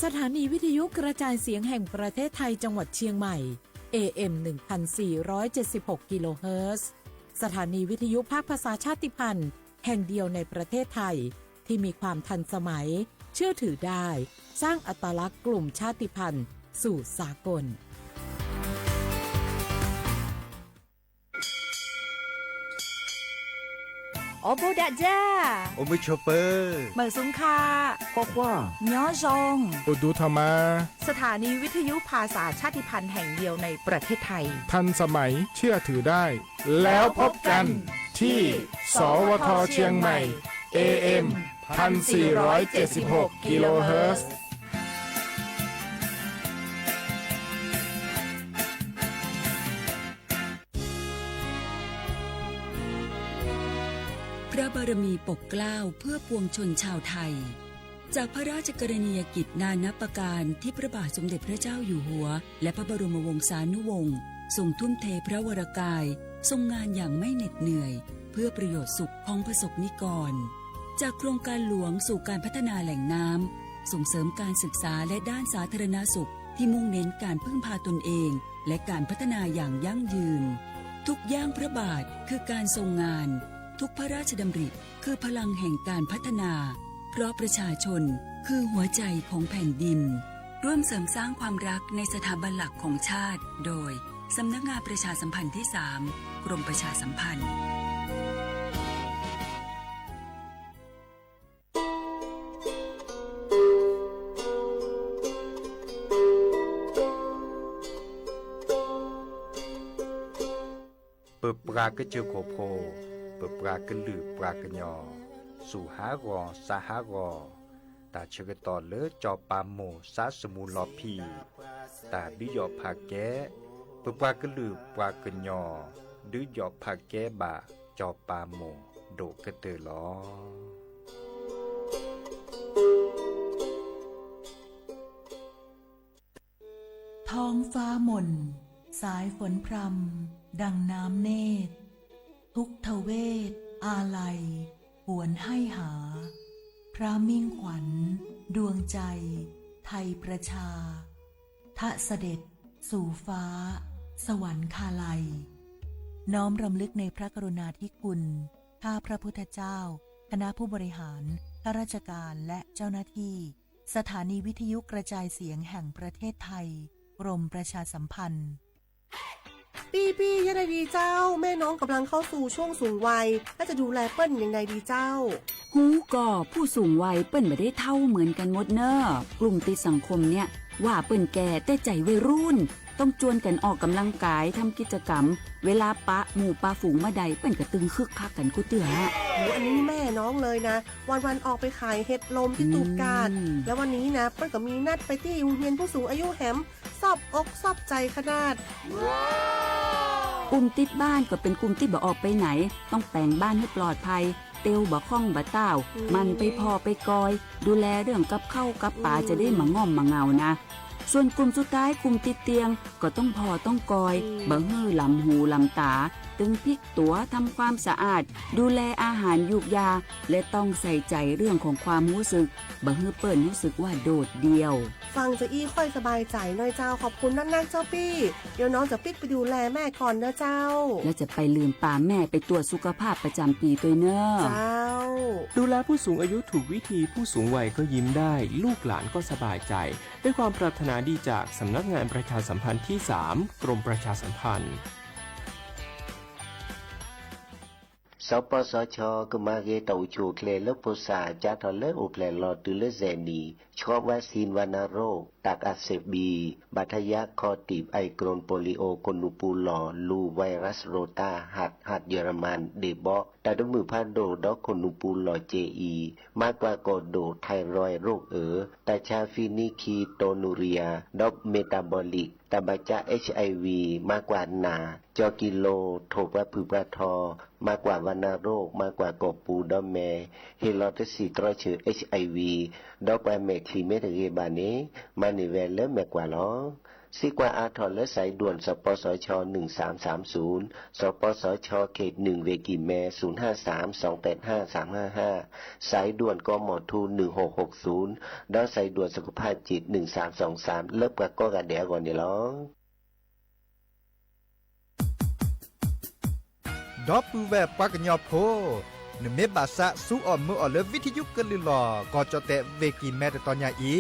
สถานีวิทยุกระจายเสียงแห่งประเทศไทยจังหวัดเชียงใหม่ AM 1476 กิโลเฮิรตซ์สถานีวิทยุภาคภาษาชาติพันธุ์แห่งเดียวในประเทศไทยที่มีความทันสมัยเชื่อถือได้สร้างอัตลักษณ์กลุ่มชาติพันธุ์สู่สากลโอโบดะจ้าโอมิชเปอร์เหมือซุงคาควาควาย้อซงอุดูธรรมาสถานีวิทยุภาษาชาติพันธุ์แห่งเดียวในประเทศไทยทันสมัยเชื่อถือได้แล้วพบกันที่สวทเชียงใหม่ AM 1476 กิโลเฮิรตซ์พระบารมีปกเกล้าเพื่อปวงชนชาวไทยจากพระราชกรณียกิจนานับประการที่พระบาทสมเด็จพระเจ้าอยู่หัวและพระบรมวงศานุวงศ์ทรงทุ่มเทพระวรกายทรงงานอย่างไม่เหน็ดเหนื่อยเพื่อประโยชน์สุขของประสบนิกรจากโครงการหลวงสู่การพัฒนาแหล่งน้ำส่งเสริมการศึกษาและด้านสาธารณสุขที่มุ่งเน้นการพึ่งพาตนเองและการพัฒนาอย่างยั่งยืนทุกย่างพระบาทคือการทรงงานทุกพระราชดำริคือพลังแห่งการพัฒนาเพราะประชาชนคือหัวใจของแผ่นดินร่วมเสริมสร้างความรักในสถาบันหลักของชาติโดยสำนักงานประชาสัมพันธ์ที่ 3 กรมประชาสัมพันธ์เปิดปลากระเจือโคโพเปิดปลากระลือปลากระยอสู่หากอสาหากอตาเชกตอเลจอปามโมซาสมูลอพีตาดิยอผาแกเปิดปลากระลือปลากระยอดือยอผาแกบาจอปามโมโดกระเตอลอท้องฟ้ามนสายฝนพรำดังน้ำเนตรทุกทเวทอาลัยหวนให้หาพระมิ่งขวัญดวงใจไทยประชาทะเสด็จสู่ฟ้าสวรรคาลัยน้อมรำลึกในพระกรุณาธิคุณข้าพระพุทธเจ้าคณะผู้บริหารข้าราชการและเจ้าหน้าที่สถานีวิทยุกระจายเสียงแห่งประเทศไทยกรมประชาสัมพันธ์ปี้ยังไงดีเจ้าแม่น้องกำลังเข้าสู่ช่วงสูงวัยและจะดูแลเปิ้ลยังไงดีเจ้าฮูก่อผู้สูงวัยเปิ้นไม่ได้เท่าเหมือนกันหมดเนอะกลุ่มติดสังคมเนี่ยว่าเปิ้นแก่แต่ใจวัยรุ่นต้องจวนกันออกกำลังกายทำกิจกรรมเวลาปะหมู่ปะฝูงมาใดเปิ้นก็ตึงคึกคักกันกูเตืออันนี้แม่น้องเลยนะวันออกไปขายเห็ดลมที่ตูบกาดแล้ววันนี้นะเปิ้ลก็มีนัดไปที่โรงเรียนผู้สูงอายุแหมซอบอกซอบใจขนาดกลุ่มติดบ้านก็เป็นกลุ่มที่บ่ออกไปไหนต้องแต่งบ้านให้ปลอดภัยเตียวบ่ข้องบ่เต้ามันไปพอไปกอยดูแลเรื่องกับเข้ากับป่าจะได้มาง่อมมาเงานะส่วนกลุ่มสุดท้ายกลุ่มติดเตียงก็ต้องพอต้องกอยบ่ฮื้อลำหูลำตาตึงพริกตัวทำความสะอาดดูแลอาหารยุกยาและต้องใส่ใจเรื่องของความรู้สึกบ่ฮื้อเปิ้นรู้สึกว่าโดดเดี่ยวฟังจะอี้ค่อยสบายใจหน่อยเจ้าขอบคุณนักๆเจ้าปี้เดี๋ยวน้องจะปิ๊กไปดูแลแม่ก่อนเด้อเจ้าแล้วจะไปลืมป่าแม่ไปตรวจสุขภาพประจำปีตัวเนอะเจ้าดูแลผู้สูงอายุถูกวิธีผู้สูงวัยก็ยิ้มได้ลูกหลานก็สบายใจด้วยความปรารถนาดีจากสำนักงานประชาสัมพันธ์ที่ 3 กรมประชาสัมพันธ์สปสชก็มาเกตาจูเคลเลปุษาจัดเลอุเพลลอตุเลเซนีชอบวัคซีนวัณโรคตักอักเสบบีบาดทะยักคอตีบไอกรนโปลิโอกนูปูลอลูไวรัสโรตาหัดเยอรมันเดบอแต่ดมือพันโดดอกนูปูลอเจอีมากกว่ากอโดไทรอยโรคแต่ชาฟินิคีโตนูเรียดอกเมตาบอลิกตาบาจา HIV มากกว่านาจอกิโลโทปะผือปะทอมากกว่าวัณโรคมากกว่ากบปูดอมแมเฮลอตสีตรอเชือ HIV ดอกไปเมคลีเมตเกบานีมานิเวลเลแมกว่าล้อ ซิกว่าอาทรและสายด่วนสปสช1330สปสชเขต1เวกิแม0532855355สายด่วนกมทู1660ดาวสายด่วนสุขภาพจิต1323เลิกกับก็กระเดียก่อนนี่ล้อดอปูแวบปากกญอโพนเมบาสะสู้ออมมือออเลวิทยุกลือลอก็จะแตะเวกิแมตตอนยาอี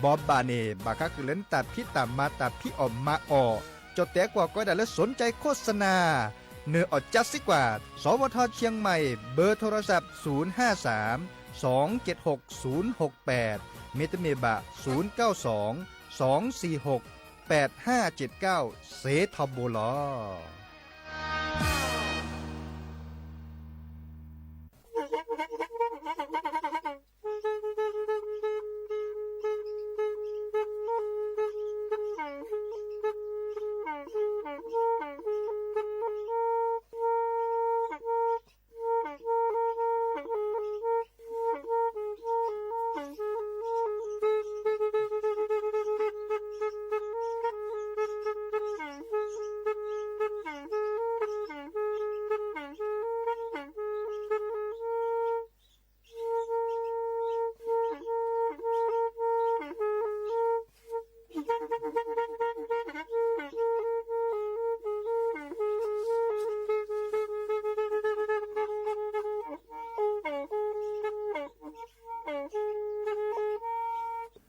บอบบาเนบาคักเล่นตัดพี่ตามมาตัดพี่ออมมาออจะแตะกว่าก็ได้และสนใจโฆษณาเนื้ออดจัดสิกว่าสวทเชียงใหม่เบอร์โทรศัพท์053 276 068เมตเมบะ092 246 8579เซทอมโบลอ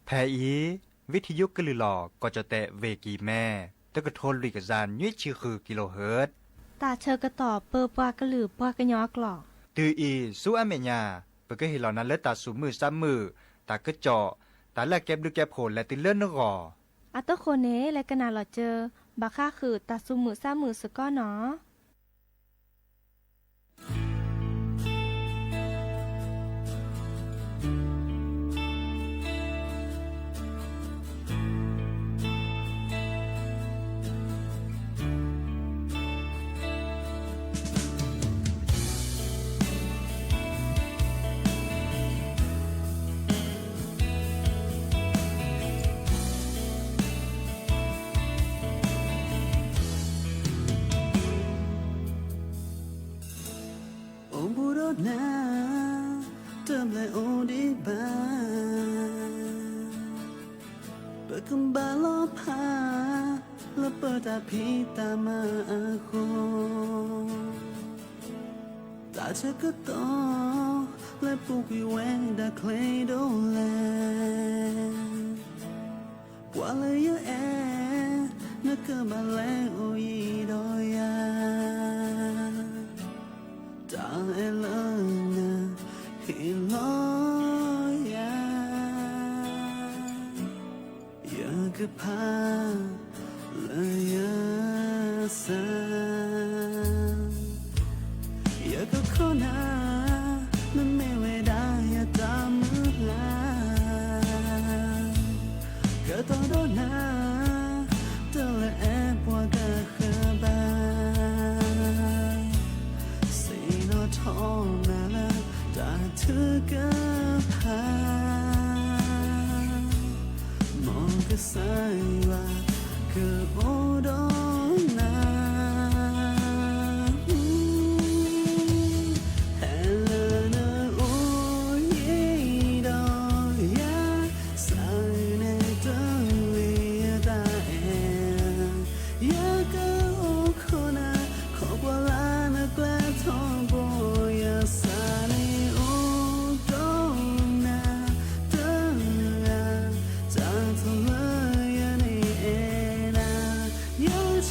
แพอีวิทยุกลือหลอก็จะแตะเวกีแม่ตะกะโทนลุยกะจานยุ่ยชื่อคือกิโลเฮิรตซ์ตาเชอกระต่อเปอปากระหลือปากระยอกหลอกตืออีสู้อเมญาเปก็เห็นเหล่านั้นและตาสูมือซ้ำมือตากระเจาะตาแลกแก็บดูแก็บโผลและติเลื่อนนกออัตโคเนและกนาหลอเจอบาค่าคือตาสูมือซ้ำมือสก้อเนาะนาเติมเลยโอดีบาเปิดคำบาลอพาแล้วเปิดตาพีตามาอาโคตาเชก็โตและปุกวิเวดาเคลโดแลกว่าเลยเยอะแอนักเกิดมาแล้วโอยีดอยาตาเอลนาฮิลอยาอยากพาเลยยาสาอยากขอนามันไม่เวดายาตามมือลาก็ต้องโดนนาเธอและแอบว่าก็เคยบ้าท้องนาลาตาเธอก็พามองก็สายว่าก็โอดนาเฮลนาโอเยดอยาสายในตัวเลียตาเอยาก็โอโคนาขอกว่าลานะกลาท้องเ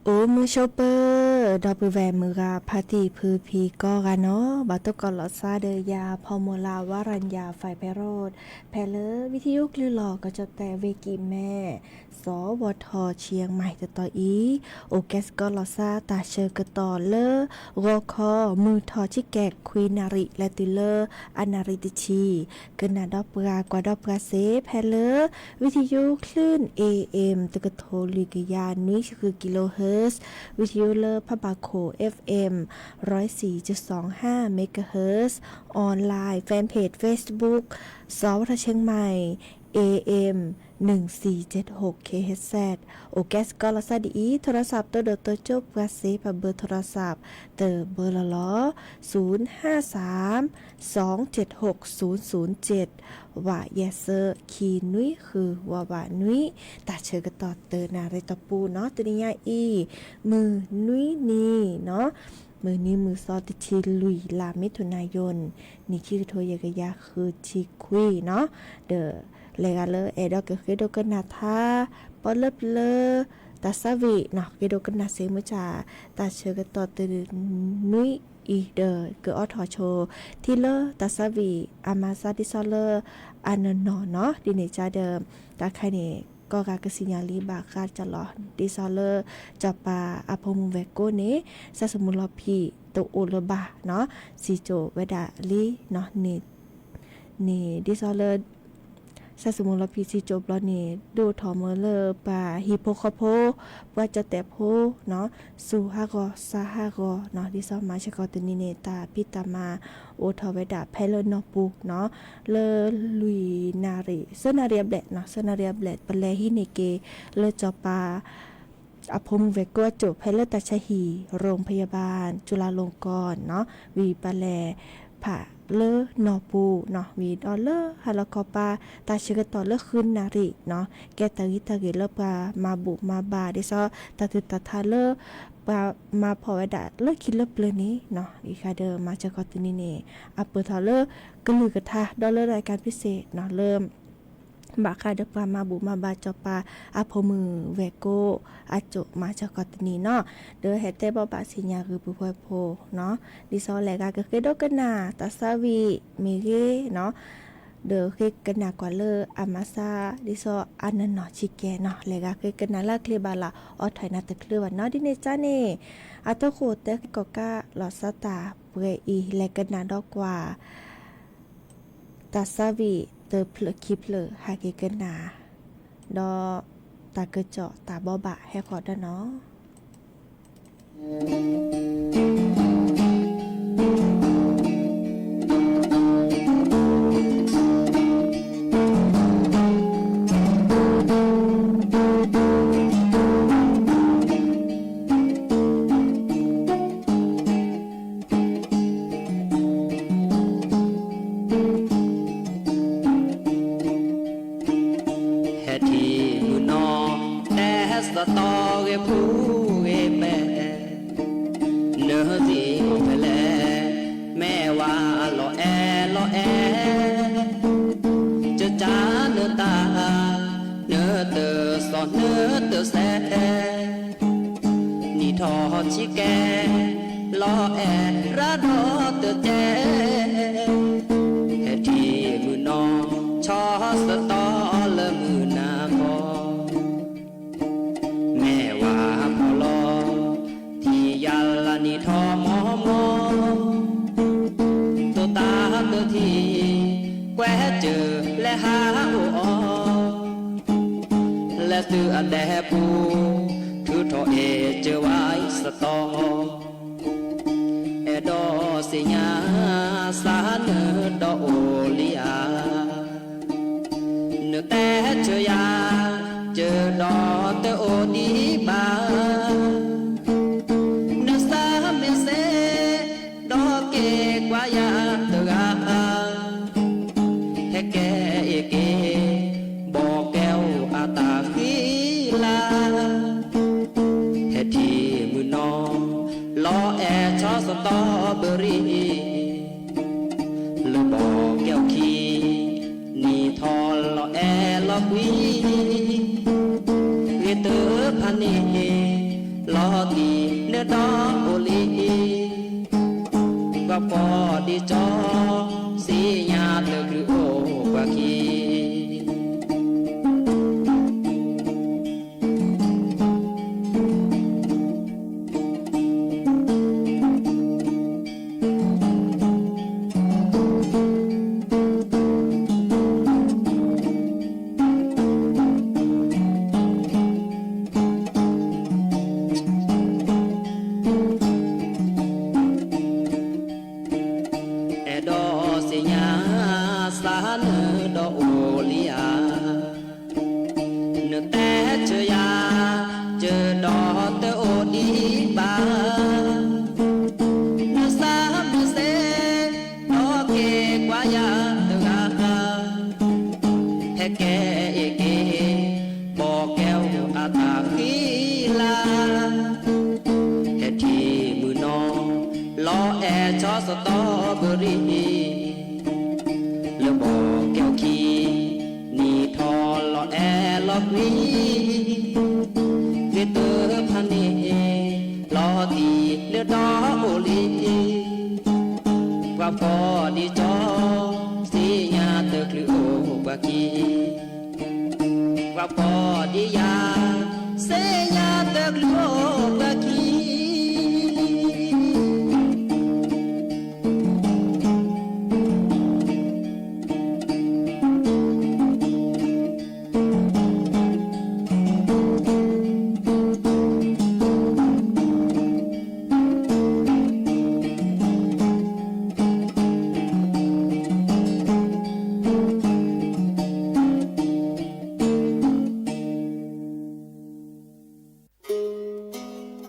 โอ้มือโชเปอร์ดอปแวมือกาพาติพือพีก็กันเนาะบาตุกอลอซาเดยาพอโมลาวารัญญาไฟไพโรดแพเลวิทยุคลือหลอก็จะแต่เวกีแม่สวทเชียงใหม่ต่ออีโอแกสกอลอซาตาเชอกต่อเลรอคอมือทอชิแกกควีนาริและติเลอนาริติชีเกินนาดอปรากว่าดอปราเซแพเลวิทยุคลื่น AM ตะกะโทลิกยานี้คือกิโลเฮิรตซ์วิทยุเลอพะบาโค FM 104.25 เมกะเฮิรตซ์ออนไลน์แฟนเพจ Facebook สวทเชียงใหม่ AM 1476 kHz โอแกสก็ลอซาดีโทรศัพท์ตัวเดอตัวจบกระเซปเบอร์โทรศัพท์เตอเบอร์ละล้อ053-276-007ว่าเยเซอร์คีนุ้ยคือว่านุ้ยตาเชอกระต่อเตอนาเรตปูเนาะตัวนี้อีมือนุ้ยนี่เนาะมือนี้มือซอติชิลุยลามิถุนายนนี่ชื่อโทยกยาคือชิคุยเนาะเดอเลยกันเลยดอกเกดกันนาทาปอลเลตาซาวิเนาะเกดกันนาเซมุจาตาเชกตอตนุยอีเดอเกออทอโชที่เลตาซาวิอามาซาดิซอเลอันนอเนาะดิเนจาเดิมตาใครเนี่ยก็กากสิญญาลีบาคาจะหลอดิซอเลจับปาอพมุเวโกเนซาสมุลพีตัวอุลบาเนาะสิโจเวดาลีเนาะนี่ดิซอเลซาสมุลพีสิโจบลอนี่ดูทอมเลปาฮิโปคาโพว่าจะแต่โพเนาะสูฮากอซาฮากอเนาะดิซอมาชกอตนิเนตาพิตามาโอทอเวดาเพลนอปูเนาะเลลุยนาริเซนาเรียบแลเนาะเซนาเรียบแลปะเลฮิเนเกเลจอปาอพมเวโกจบเพลตาชหีโรงพยาบาลจุฬาลงกรณ์เนาะวีปะแลผะเลนอปูเนาะวีดอเลฮาลกอปาตาเชกตอเลขึ้นนาริเนาะแกตากิตาเกเลปามาบุมาบาดิซอตาตุตาทาเลปามาพอวดาเลคิดเลเปลนี้เนาะอีคาเดอมาจากอตินิเนอเปทาเลกลือกะทาดอเลรายการพิเศษเนาะเริ่มบาคาเดปามาบุมาบาจอปาอพมือเวโกอาโจมาจากอตินีเนาะเดอเฮเตบอบาสิญญาคือปุพโพเนาะดิซอแลกาเกโดกนาตาซาวีเมเกเนาะเดอเคกันนากว่าเลอามาซาดิซออันนันเนาะชิแกเนาะแลกาเคกันนาลาเคลบาลาออถอยนาตะเคลือวันเนาะดิเนจาเนอาโตโคเตกกาลอสตาเปรอีแลกันนาดอกกว่าตาซาวีเตอเพลคิเพลฮาเกเกนาดอตาเกเจาะตาบอบะแฮคอดเนาะชิแกลอแอระดอเตอแจเฮทีมือนอชอสตอละมือนาคอแม่ว่าพอลอที่ยัลลานิทอมอมอตัวตาเตอทีแกวเจอและหาโออ และตืออันแดปูถือทอเอเจอไว้สตอเอดอสิญาสาเนดอโอลีอาเนแต่เจอยาเจอดอเตโอดีบาเนสาเมเซดอเกกว่ายาเตกาเฮแกเอเกบอกแก้วอาตาฟีลาเฮทีมือนองลอแอชอสตอเบอรี่ลือบอกแก้วขีนี่ทอลอแอลอวีเวเตอพันนีลอตีเนื้อดอโอลีก็พอดีจอสีญาเตกรือโอกว่าขีดอสิญาสาเนดอโอลีอาเนแต่เจอยาเจอดอเตโอดีบาเนสาเมเซดอเกกว่ายาเตกาแฮแกเอเกบอกแก้วอาตาฟีลาเฮทีมือนองลอแอชอสตอเบอรี่แล้วบอกแก้วขีนี่ทอลอแอลอกวีเวเตอร์พันนีลอตีเลือดอโอลีว่าพอดีจอสีญาเตกลือโอกว่ากีว่าพอดียาเสียาเตกลือโอกว่ากี เ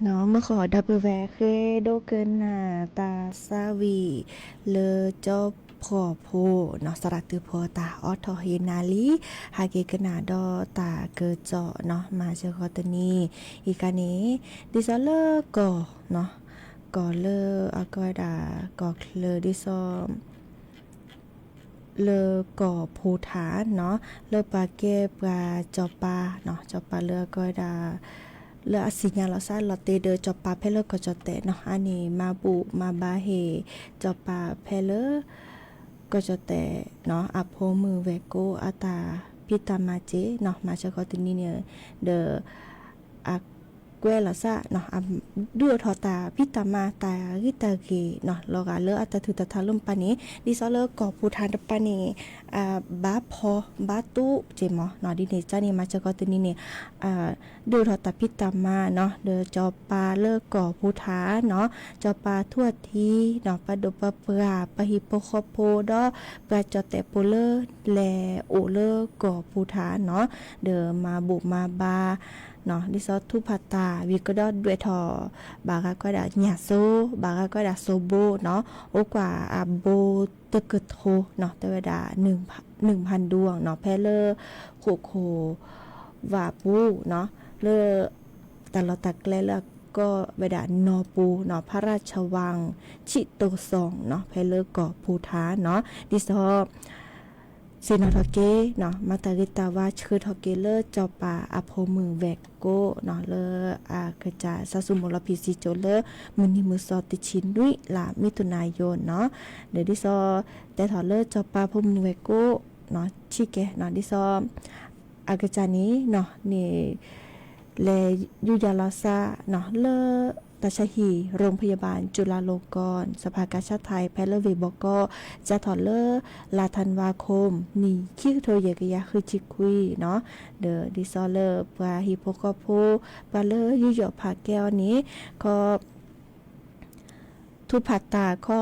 เนาะเมื่อขอดับเบิลแวร์เคยโดเกินหนาตาซาวีเลอจอบพอโพเนาะสระตือพอตาออทอเฮนาลีฮาเกกนาดอตาเกิดเจาะเนาะมาเชคอตนีอีกานี้ดิซอเลอร์ก่อเนาะก่อเลออากอดาก่อเลอดิซอมเลอก่อภูฐานเนาะเลอปาเกปลาจอปาเนาะจอปาเลอก็ดาเลออสิญาลอซาลอเตเดอจอปาเพเลก็จอเตเนาะอันนี้มาบุมาบาเฮจอปาเพเลก็จอเตเนาะอโพมือเวโกอาตาพิตามาเจเนาะมาเชคอตินีเนี่ยเดออะเกวลาซาเนาะดูทอตาพิตามาตาริตาเกเนาะลอกาเลออัตถือตะทาลุมปานี้ดิซอเลอกอภูทานตะปานี้บาพอบาตุเจมอเนาะดิเนจานี่มาเจก็ตัวนี้เนี่ยดูทอตาพิตามาเนาะเดอจอปาเลอกอภูทาเนาะจอปาทั่วทีเนาะปาดปะปราปะฮิโปคอโพดอปาจอแต่โปเลแลโอเลกอภูทาเนาะเดอมาบุมาบาเนาะดิซอทุพัตตาวิกดอด้วยทอบากาก็ดาญาโซบากาก็ดาโซโบเนาะโอกว่าอาโบตะเกดโทเนาะแต่เวลา1,000ดวงเนาะแพเลอโควาปูเนาะเลอแต่เราตักแลแล้วก็เวลานอปูเนาะพระราชวังชิโตซองเนาะแพเลอเกาะภูฐานเนาะดิซอซีนอทอเกเนาะมาตาริตาวาชื่อทอเกเลอจอปาอโพมือแวกโกเนาะเลอกระจาซาซุมลพิซิโจเลมือนิมือซอติชินดุยลามิถุนายนเนาะเดดิซอแต่ถอเลอจอปาพมือแวกโกเนาะชิเกเนาะดิซออากระจานี้เนาะนี่เลยูยาลาซาเนาะเลอตาชหีโรงพยาบาลจุฬาลงกรณ์สภากาชาดไทยแพทย์เลวีบอกก็จะถอดเลอลาธันวาคมนี่คิกโทเยกยาคือจิคุยเนาะเดอดิซอเลอร์ปลาฮิโปโคโพปลาเลอยูหยอผาแก้วนี้ก็ทุผัดตาก็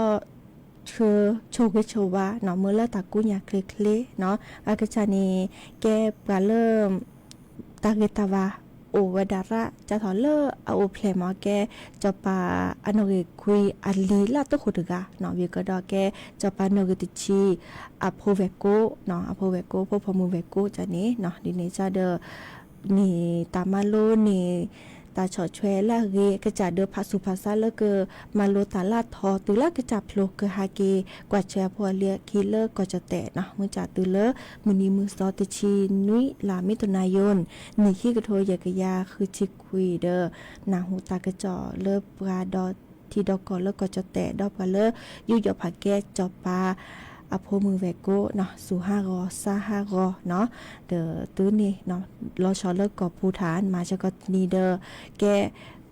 เชอโชเกโชวะเนาะเมื่อเลอตากุญยาเคลเนาะอากาชานีแกปลาเริ่มตาเกตาวาโอวดาระจะถอเลอเอาเพลมอแกจะปาอนเกคุยอัลลีลาตโคตกะเนาะวิกดอแกจะปานเกติชีอโพเวโกเนาะอโพเวโกพอมูเวโกจะนี้เนาะดิเนจาเดนี่ตามาโลนี่ตาชอช่วยละเกกระจาเดภาสุภาษาเลเกมาโลตาลาทอตุละกระจับโลเกฮาเกกว่าเชียพัวเลียคีเลอร์ก็จะแตะเนาะมือจ่าตุเลมือนี้มือซอติชีนุยลามิถุนายนนี่ขี้กระโทยกยาคือชิคุยเดอนางหูตากระจอเลอปลาดอทีดอกกอเลก็จะแตะดอกปลาเลอยู่หยอผักแก้จอปลาอโพมือแวโกเนาะสู่5กอซา5กอเนาะเดอตื้อนี่เนาะรอชอเลิกกอภูฐานมาชะก็นีเดอแก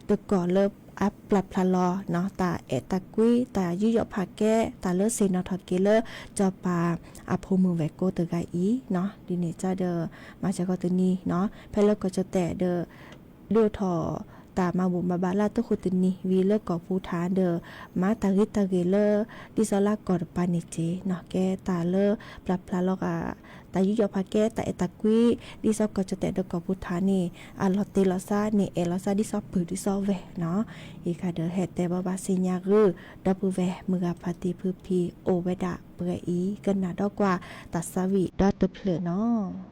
ตะกอเลิกอัปปรับพลาลอเนาะตาเอตะกุยตายุยอผาแก้ตาเลิศเซนอทอเกเลอจอปาอโพมือแวโกตะไกอีเนาะดิเนจาเดอมาชะก็ตนีเนาะเพลก็จะแตะเดอดูทอตามาบุมาบาลาตุคุตนีวีเลกอภูฐานเดอมาตาริตาเกเลอดิซอลากอดปานิเจเนาะแกตาเลอปรับพลาลอกาตายุยอพาแกตาเอตะกุยดิซอก็จะแตะดอกอภูฐานนี่อัลลอเตลอซานี่เอลอซาดิซอปือดิซอเวเนาะอีกาเดอเฮตแต่บาสิญาคือดับเวมือปาติพืพีโอเวดาเปรอีกันนาดอกว่าตัสวิดอตเพลเนาะ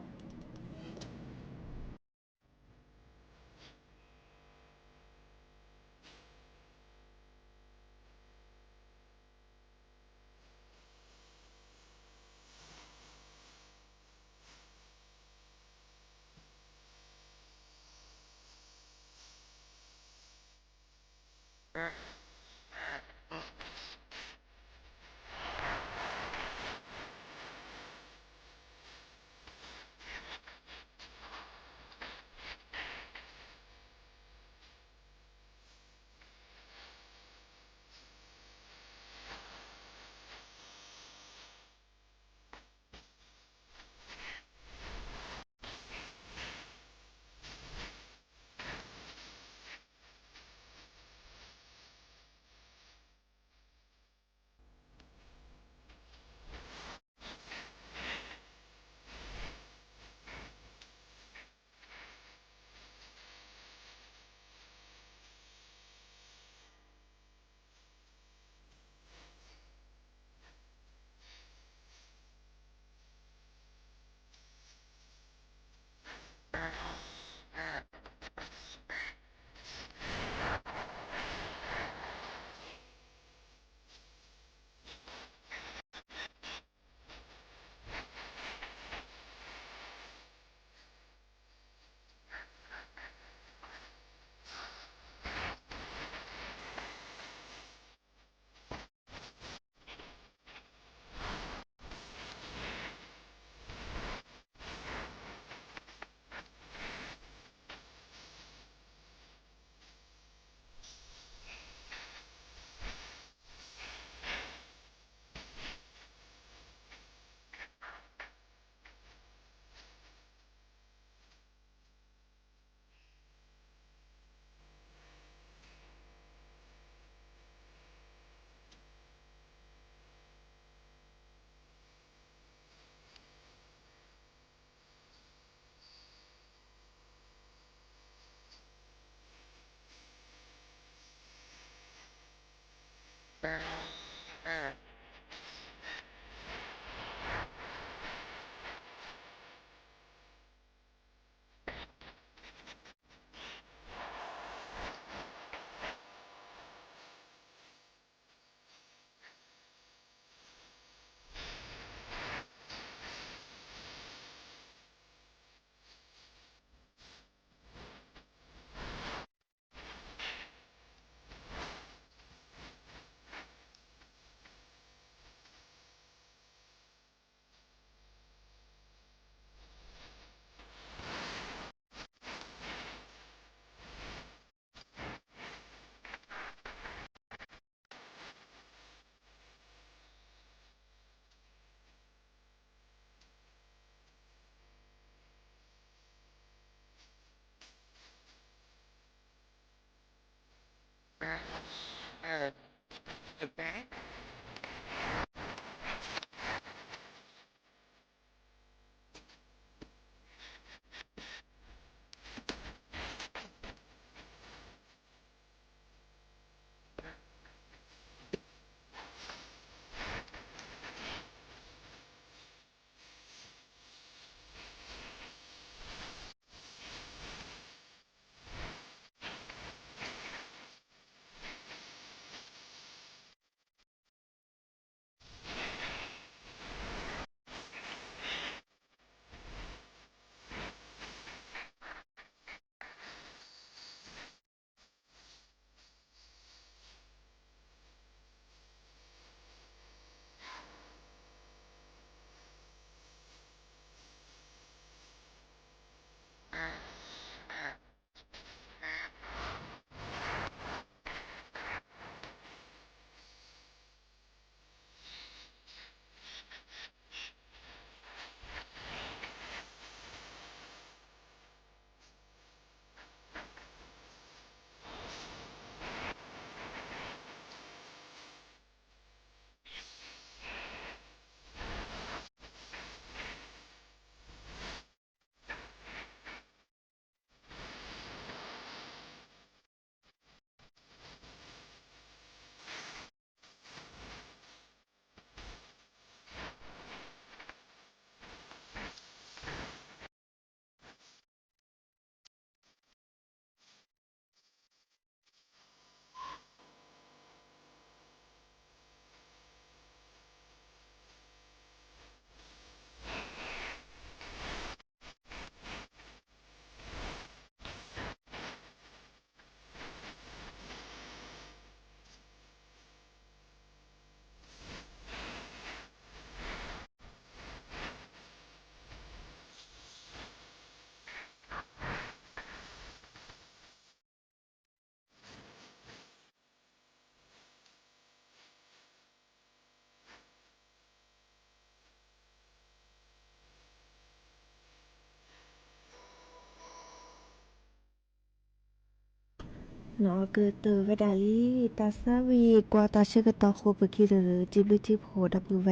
nó cứ từ với đại lý ta sa vi qua taชื่อก็ต่อโคปคิดหรือจิบลิจิโพดับเบิลแว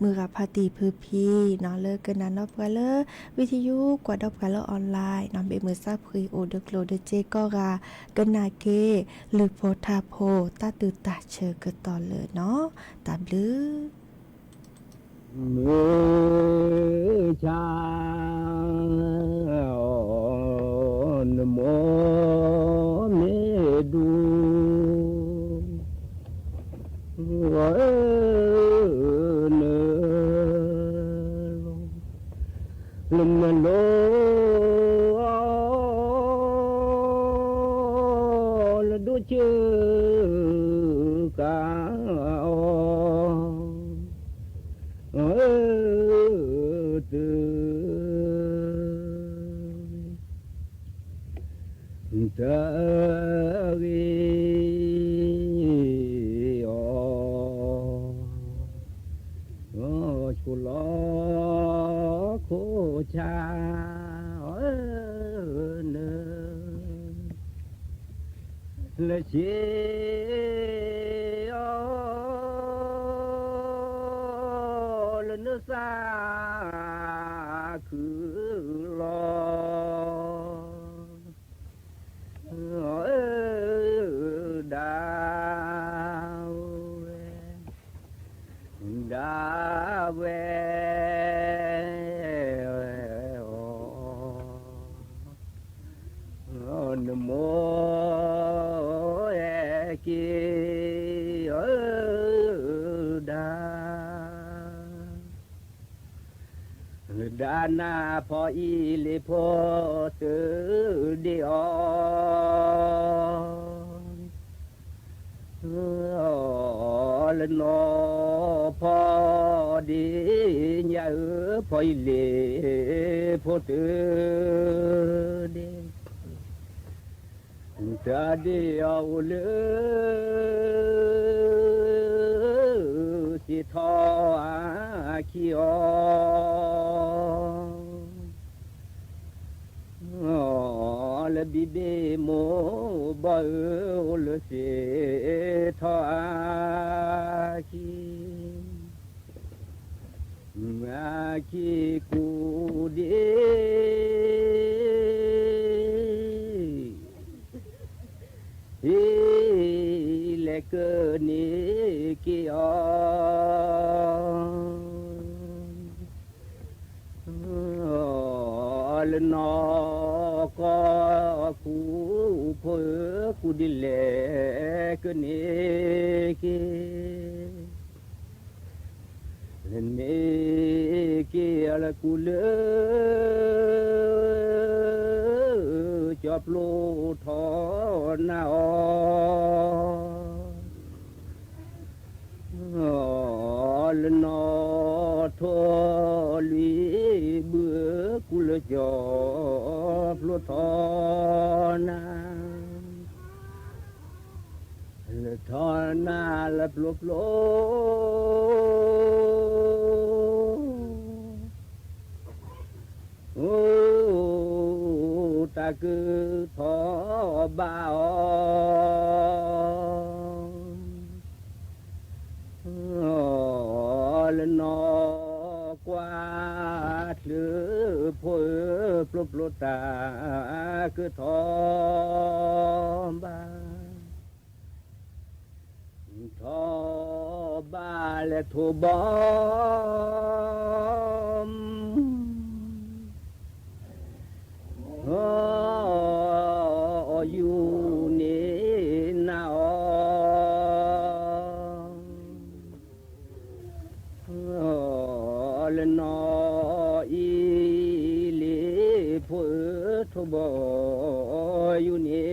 มือกับพาตีพือพีเนาะเลิกกันนั้นเนาะเพื่อเลวิทยุกว่าดอกกันเลออนไลน์นำเบมือซาพุยโอเดโกลเดเจก็กากันนาเกหรือโพทาโพตาตือตาเชื่อก็ต่อเลยเนาะตามลือมือชาอนโมเมดูเนลมโลละดูชื่อกาเธอวิโอชุลโคชาเนละเชีละเนสาคือรอดาว นโมเอกิดาดานาพออีลิพอตือดีอละนอพอดียาพออีลิพอตือดีตาดีเอาเลยสิทออาคิอละบิเบโมบ่ละสิทออาคิมาคิกูดีเลกนิกิอลนอกคูเพอคูดิเลกนิกิเลนิกิอลคูเลจอบโลทอนาลนอทอลีเบือกุลจอบโลทอนาลทอนาลปลปโลโอ้ตาคือทอบาละนอกว่าหรือเพอปลุกโลตาคือทอบาทอบาและทบอมอยู่นี่นาละนออีลีผู้ทบอยู่นี่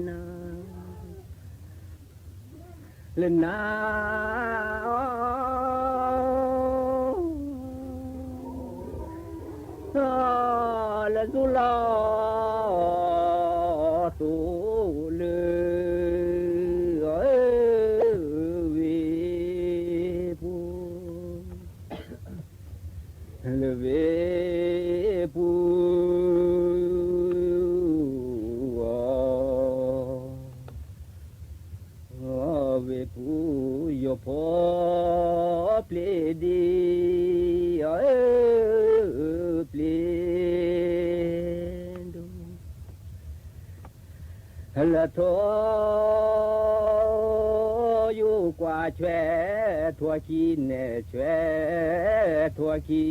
นาละนาละสุลาตูเลวีปูเลวีปูเวปูโยพอเพลดีเพลละทออยู่กว่าแชทั่วขีเนแชทั่วขี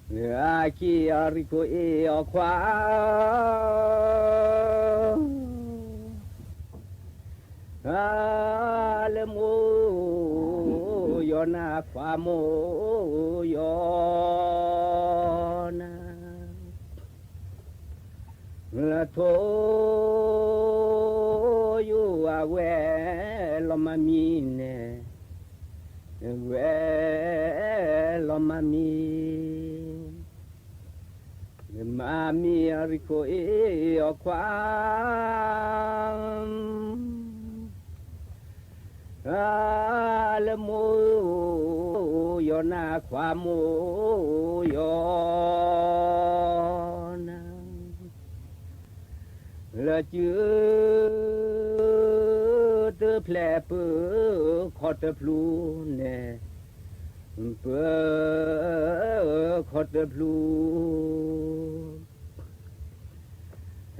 เนื้อขีอาริโกเออควาละโมโยนาควาโมโยนาละโทอยู่เวลมามีเนเวลมามีมามีริโกเออความละโมโยนาความโมโยนาละจืดแผลเปื้อขอดพลูเน่เปื้อขอดพลู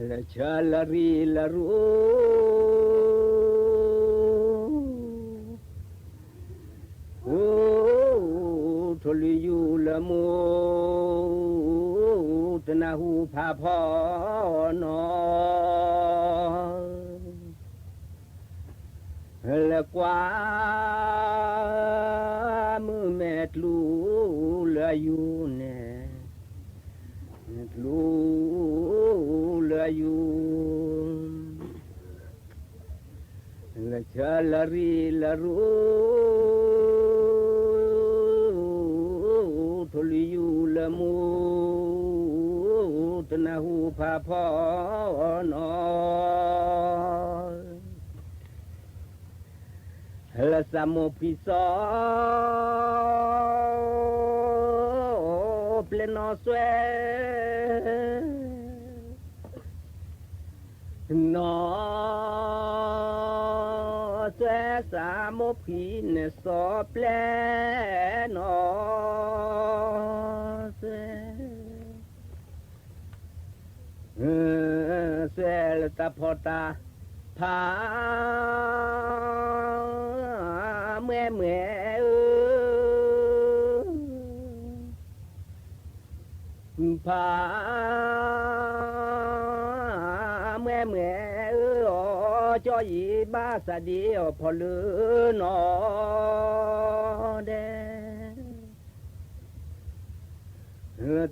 ละชาละรีละรู้โอ้ทลิยูละโม ตนาหูพาพ่อนอและกว่ามือแม่ลูเหลืออยู่แน่ลูเหลืออยู่และเชลรีละรู้ทลิยูละมูตนาหูพาพ่อนอละสามโมพิโสเปลนอสเวนอสเวสามโมพิเนสอเปลนอสเวสเวลตาพอตาพาเมื่อพาเมื่อจอยบ้าสะเดียวพอลือนอเด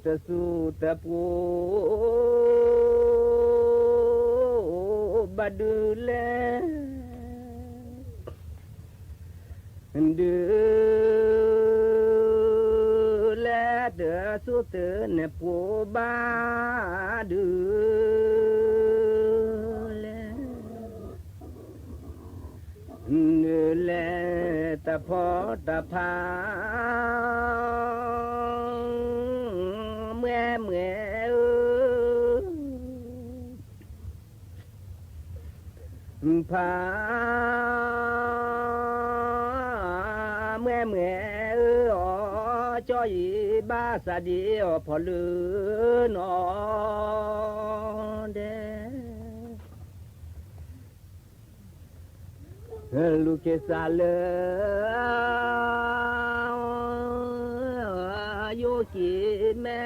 จะสู้แต่ปูบดูแลดูแลเดือสู้เตือนปูบาดูแลดูแลตะพอตะพาเมื่อพาเมื่อจอยบ้าสะเดียวพอลือนอเดลูกเกสาเลโยกีแม่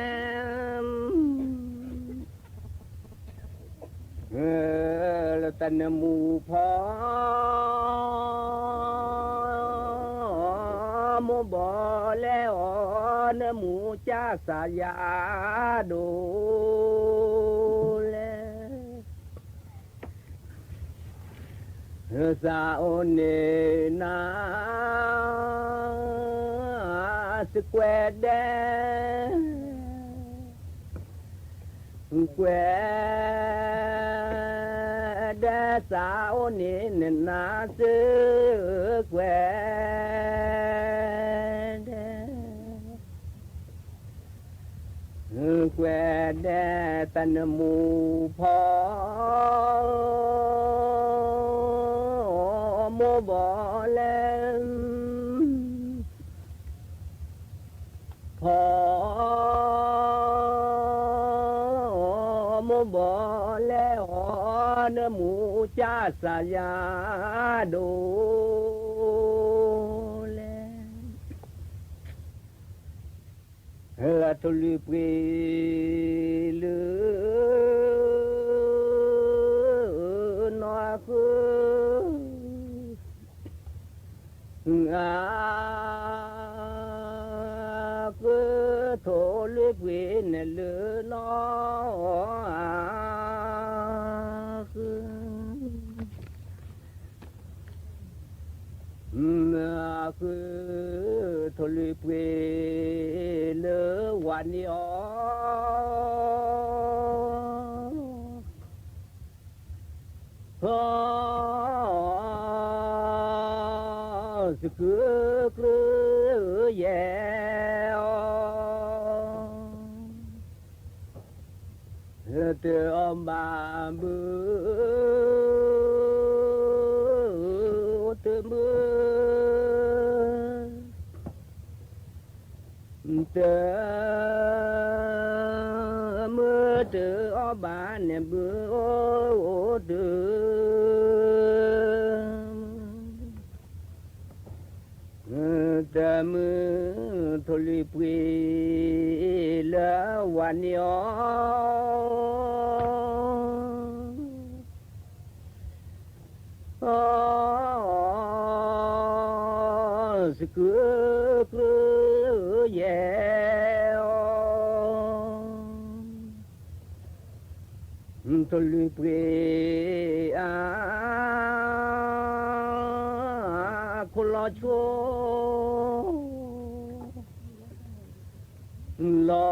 ละตันมูพอโมบอแล้วนมูจ้าสายาดูแลสาโอเนนาสแควเดแควเดสาโอเนนาสแควเดแควเดตันมูพอโมบอเลมพอโมบอแล้วเนหมูจ้าสายาดูแลละทุลิปรีลือนอคือโทลึกเวนเลือนอคือโทลึกเวเลวันยอสคือแย่เตอมบาบือเตอมือเตอมือเตออบานเนี่ยบือโอ้เตอ แต่มือทลิปีแล้ววันยอสกุลเย่ทลิปีคนรอชัวรอ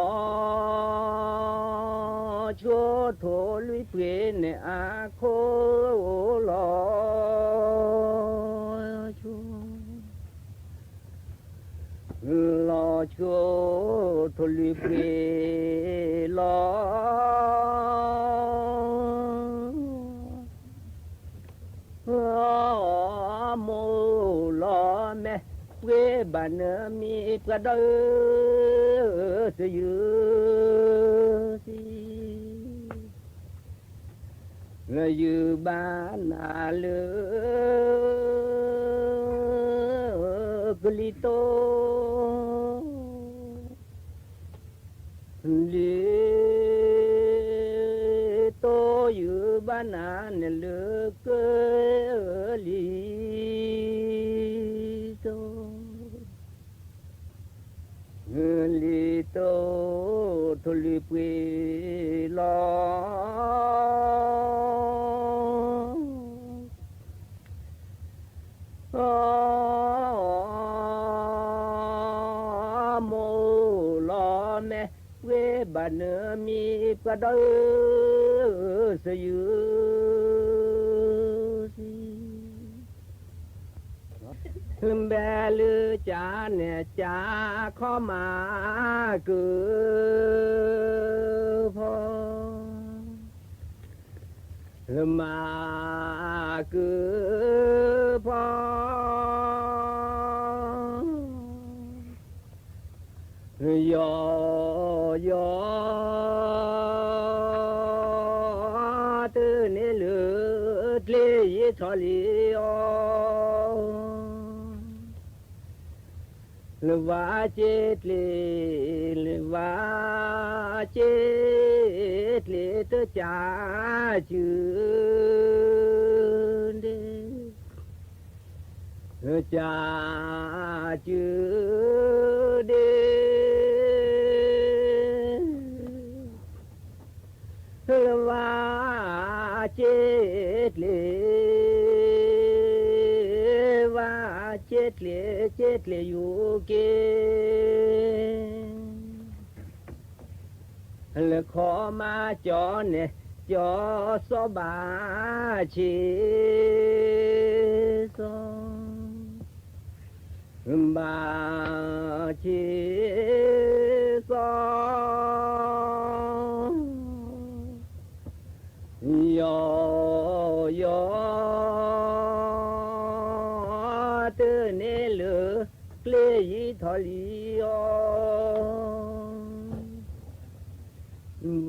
ชัวโทลุยเปลี่ยนในอาโครอชัวรอชัวโทลุยเปลี่ยนรอโมลอแม่เวบันมีกระเดอสยืสิละยืบ้านนาเลือกลิโตลิโตอยู่บ้านนาเลือกลิโตลิโตทุลิปีลอโมลอแม่เวบันมีกระเดอสยืแบลือจาเนี่ยจาข้อมาเกือพอมาเกือพอยอยอตื่นเลือดเลยทอลีอลวาเจตเลลวาเจตเลตจาจืนเดจาจืนเดลวาเจตเลเจ็ดเลยอยู่เกแล้วขอมาจอเนี่ยจอสบาชีสบาชีสยอยอเนลเกลยทอลีอ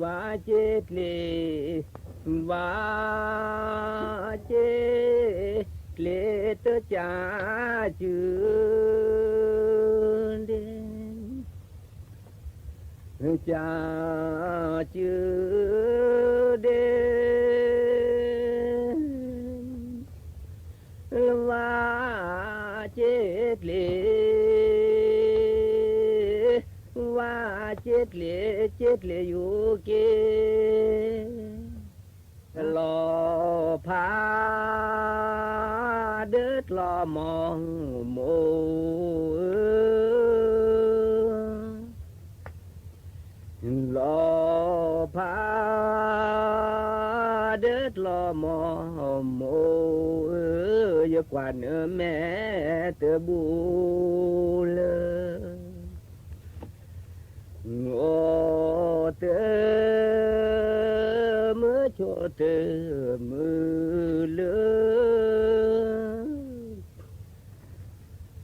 วาเจตเลวาเจตเลตจาจืนเดจาจืนเดวาเจตเลว่าเจ็ดเลอยู่เกรอพาเดิดรอมองโมรอพาเดิดรอมองโมยกว่าเนื้อแม่เตอบูเลโอเตมือโชเตมือเล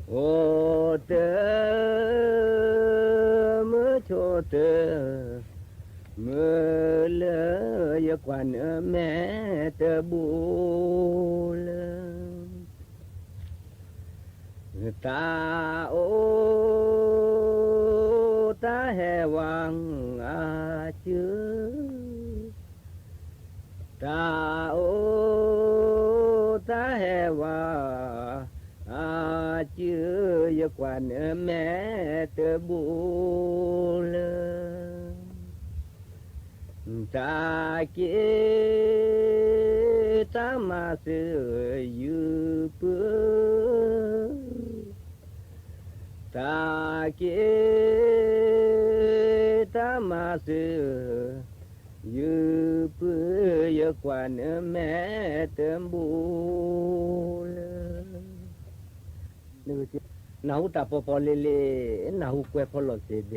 โอเตมือโชเตมือเลยกว่าเนื้อแม่เตอบูเล ตาโอตาแหวังอาจือตาโอตาแหวังอาจือยกว่าเนื้อแม่เตอบูเลตาเกตามาเสยยืเปื้อตาเกตามาเสยยืเปื้อยกว่าเนื้อแม่เติมบูเลนาหูตาปอปอเลเลนาหูแควพอลอเสเด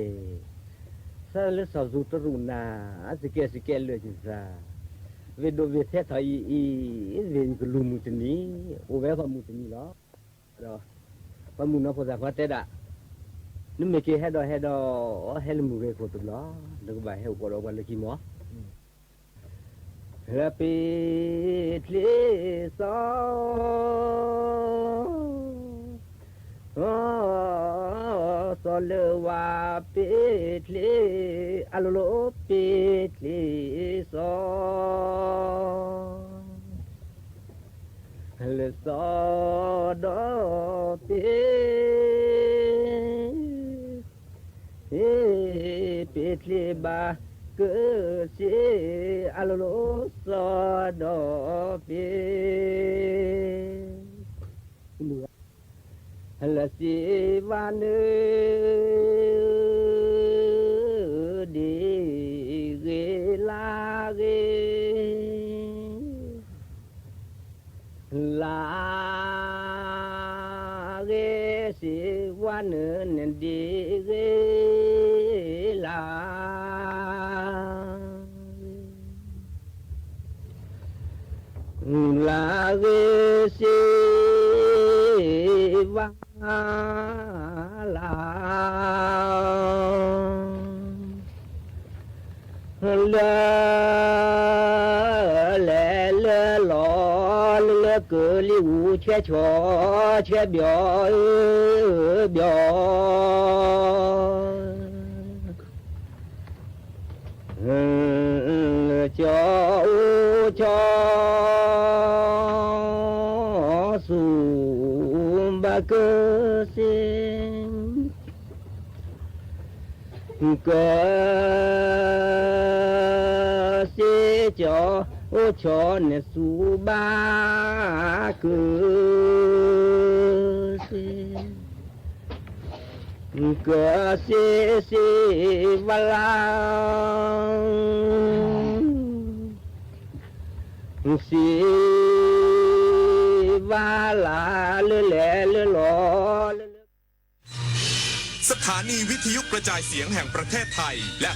ซาเลสาวจุตรุนาสเกสเกลเลยจิซาเวโดเวเททายอีเวกลูมุตนีโอเวฟามุตนีลอรอฟามุนอพอซาฟาเตดะนุเมเกเฮดอเฮลมูเวโคตุลอดกบาเฮโกรอกวาลกิมอเฮปิทลิซอสอเลวาปิทลีอัลโลปิทลีซอเลซอดอปิปิทลีบาเกสิอัลโลซอดอปิละสิวันดีเกลาเกลาเกสิวันดีเกลาลาเกสิวันลาเลเลลอเลเกลิวเชชอเชเบียวเบียวจอจอสูบะเกสิเกสิจอชอเนสูบาเกสิเกสิสิวลาสิวาลาเลเลลอสถานีวิทยุกระจายเสียงแห่งประเทศไทยและ